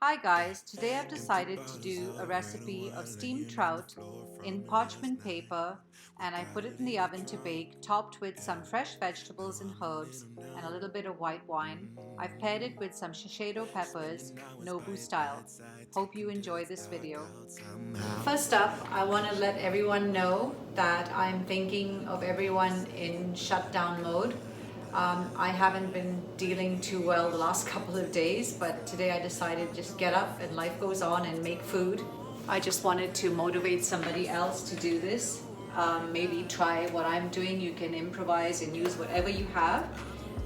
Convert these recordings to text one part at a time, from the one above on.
Hi guys, today I've decided to do a recipe of steamed trout in parchment paper, and I put it in the oven to bake, topped with some fresh vegetables and herbs and a little bit of white wine. I've paired it with some Shishito Peppers, Nobu style. Hope you enjoy this video. First up, I want to let everyone know that I'm thinking of everyone in shutdown mode. I haven't been dealing too well the last couple of days, but today I decided just get up and life goes on and make food. I just wanted to motivate somebody else to do this. Maybe try what I'm doing. You can improvise and use whatever you have.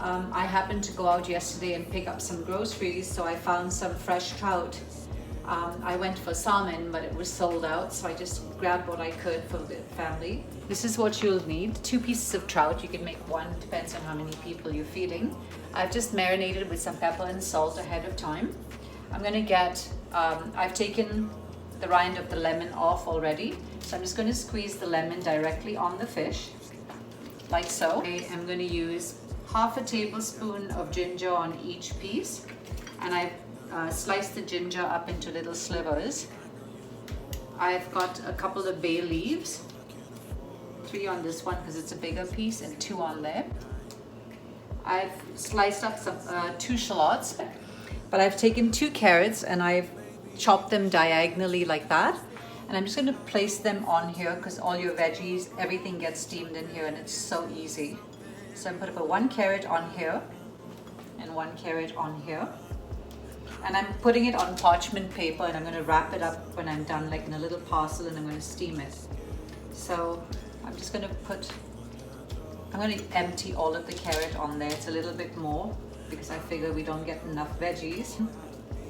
I happened to go out yesterday and pick up some groceries, so I found some fresh trout. I went for salmon, but it was sold out, so I just grabbed what I could for the family. This is what you'll need: 2 pieces of trout. You can make one, depends on how many people you're feeding. I've just marinated with some pepper and salt ahead of time. I'm gonna get, I've taken the rind of the lemon off already, so I'm just gonna squeeze the lemon directly on the fish, like so. I am gonna use half a tablespoon of ginger on each piece, and I've slice the ginger up into little slivers. I've got a couple of bay leaves, 3 on this one because it's a bigger piece and 2 on there. I've sliced up some 2 shallots, but I've taken 2 carrots and I've chopped them diagonally like that. And I'm just going to place them on here because all your veggies, everything gets steamed in here and it's so easy. So I'm going to put 1 carrot on here and 1 carrot on here. And I'm putting it on parchment paper, and I'm going to wrap it up when I'm done, like in a little parcel, and I'm going to steam it. So I'm just going to empty all of the carrot on there. It's a little bit more because I figure we don't get enough veggies.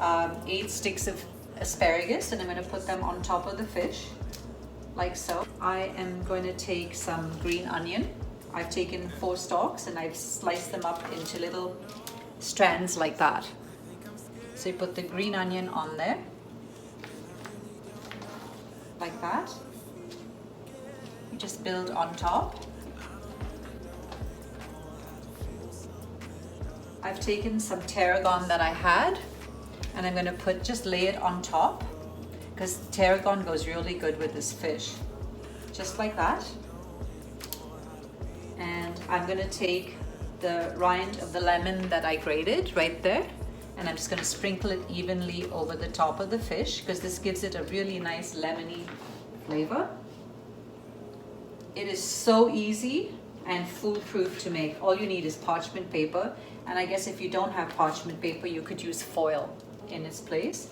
8 sticks of asparagus, and I'm going to put them on top of the fish, like so. I am going to take some green onion. I've taken 4 stalks and I've sliced them up into little strands like that. So you put the green onion on there, like that. You just build on top. I've taken some tarragon that I had, and I'm going to just lay it on top, because tarragon goes really good with this fish. Just like that. And I'm going to take the rind of the lemon that I grated right there, and I'm just going to sprinkle it evenly over the top of the fish because this gives it a really nice lemony flavor. It is so easy and foolproof to make. All you need is parchment paper, and I guess if you don't have parchment paper, you could use foil in its place.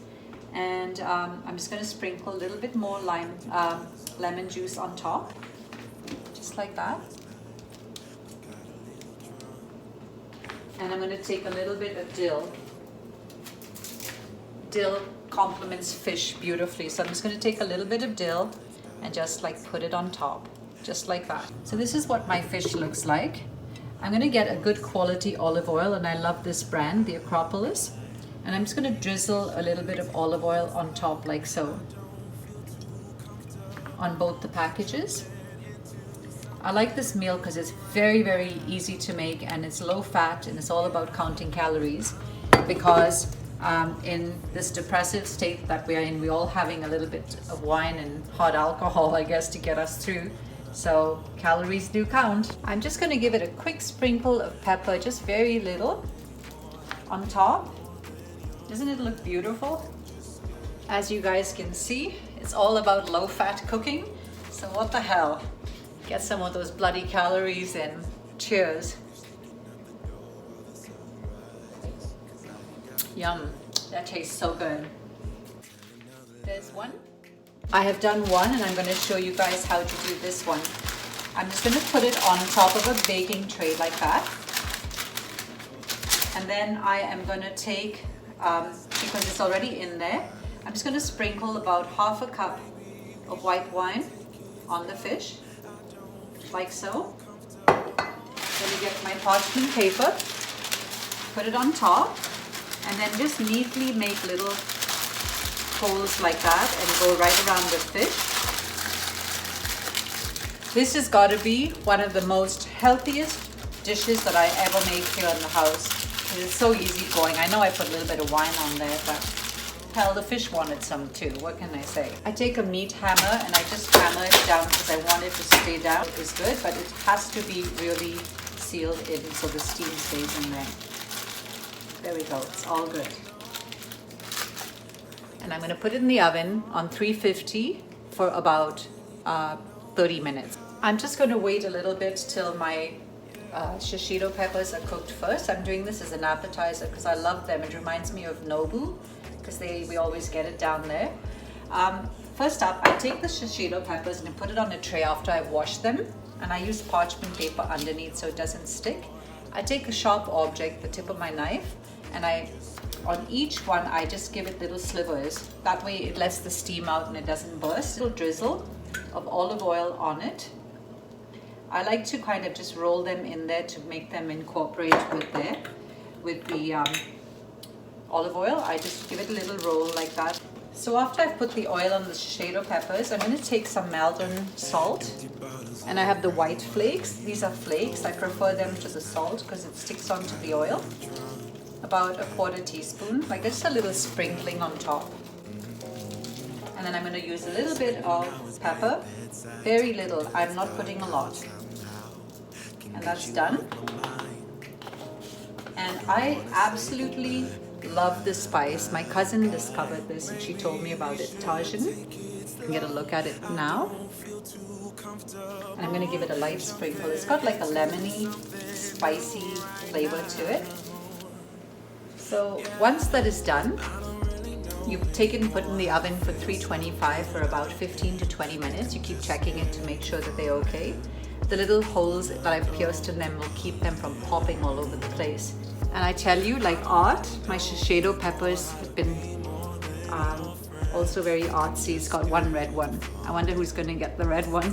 And I'm just going to sprinkle a little bit more lemon juice on top, just like that. And I'm going to take a little bit of dill. Dill complements fish beautifully, so I'm just going to take a little bit of dill and just like put it on top, just like that. So this is what my fish looks like. I'm going to get a good quality olive oil, and I love this brand, the Acropolis, and I'm just going to drizzle a little bit of olive oil on top, like so, on both the packages. I like this meal because it's very, very easy to make, and it's low fat, and it's all about counting calories, because in this depressive state that we're in, we're all having a little bit of wine and hot alcohol, I guess, to get us through. So calories do count. I'm just going to give it a quick sprinkle of pepper, just very little, on top. Doesn't it look beautiful? As you guys can see, it's all about low fat cooking. So what the hell? Get some of those bloody calories in. Cheers. Yum, that tastes so good. There's one. I have done one, and I'm going to show you guys how to do this one. I'm just going to put it on top of a baking tray like that. And then I am going to take, because it's already in there, I'm just going to sprinkle about half a cup of white wine on the fish, like so. Then you get my parchment paper, put it on top, and then just neatly make little holes like that and go right around the fish. This has got to be one of the most healthiest dishes that I ever make here in the house. It's so easy going. I know I put a little bit of wine on there, but tell the fish wanted some too. What can I say? I take a meat hammer and I just hammer it down because I want it to stay down. It is good, but it has to be really sealed in so the steam stays in there. There we go. It's all good. And I'm going to put it in the oven on 350 for about 30 minutes. I'm just going to wait a little bit till my shishito peppers are cooked first. I'm doing this as an appetizer because I love them. It reminds me of Nobu because we always get it down there. First up, I take the shishito peppers and I put it on a tray after I've washed them, and I use parchment paper underneath so it doesn't stick. I take a sharp object, the tip of my knife, and on each one I just give it little slivers. That way it lets the steam out and it doesn't burst. A little drizzle of olive oil on it. I like to kind of just roll them in there to make them incorporate with the olive oil. I just give it a little roll like that. So after I've put the oil on the shishito peppers, I'm going to take some Maldon salt, and I have the white flakes. These are flakes. I prefer them to the salt because it sticks onto the oil. About a 1/4 teaspoon, like just a little sprinkling on top. And then I'm going to use a little bit of pepper, very little. I'm not putting a lot. And that's done. And I absolutely love this spice. My cousin discovered this and she told me about it. Tajan. You can get a look at it now. And I'm going to give it a light sprinkle. It's got like a lemony, spicy flavor to it. So once that is done, you take it and put it in the oven for 325 for about 15 to 20 minutes. You keep checking it to make sure that they're okay. The little holes that I've pierced in them will keep them from popping all over the place. And I tell you, like art, my shishito peppers have been also very artsy. It's got one red one. I wonder who's going to get the red one.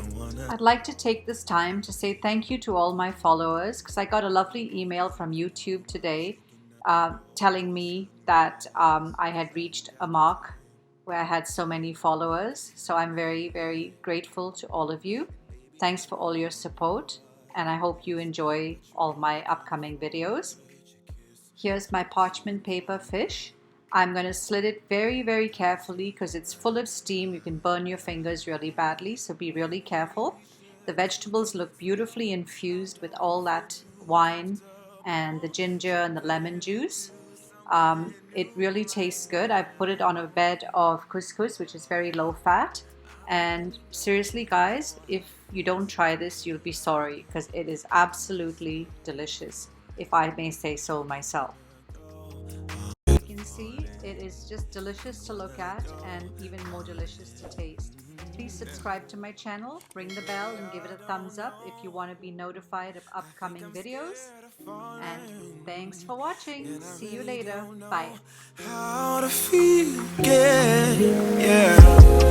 I'd like to take this time to say thank you to all my followers because I got a lovely email from YouTube today telling me that I had reached a mark where I had so many followers. So I'm very, very grateful to all of you. Thanks for all your support, and I hope you enjoy all my upcoming videos. Here's my parchment paper fish. I'm going to slit it very, very carefully because it's full of steam. You can burn your fingers really badly, so be really careful. The vegetables look beautifully infused with all that wine and the ginger and the lemon juice. It really tastes good. I put it on a bed of couscous, which is very low fat. And seriously, guys, if you don't try this, you'll be sorry because it is absolutely delicious, if I may say so myself. You can see it is just delicious to look at and even more delicious to taste. Please subscribe to my channel, ring the bell and give it a thumbs up if you want to be notified of upcoming videos. And thanks for watching. See you later. Bye. How to feel again, yeah.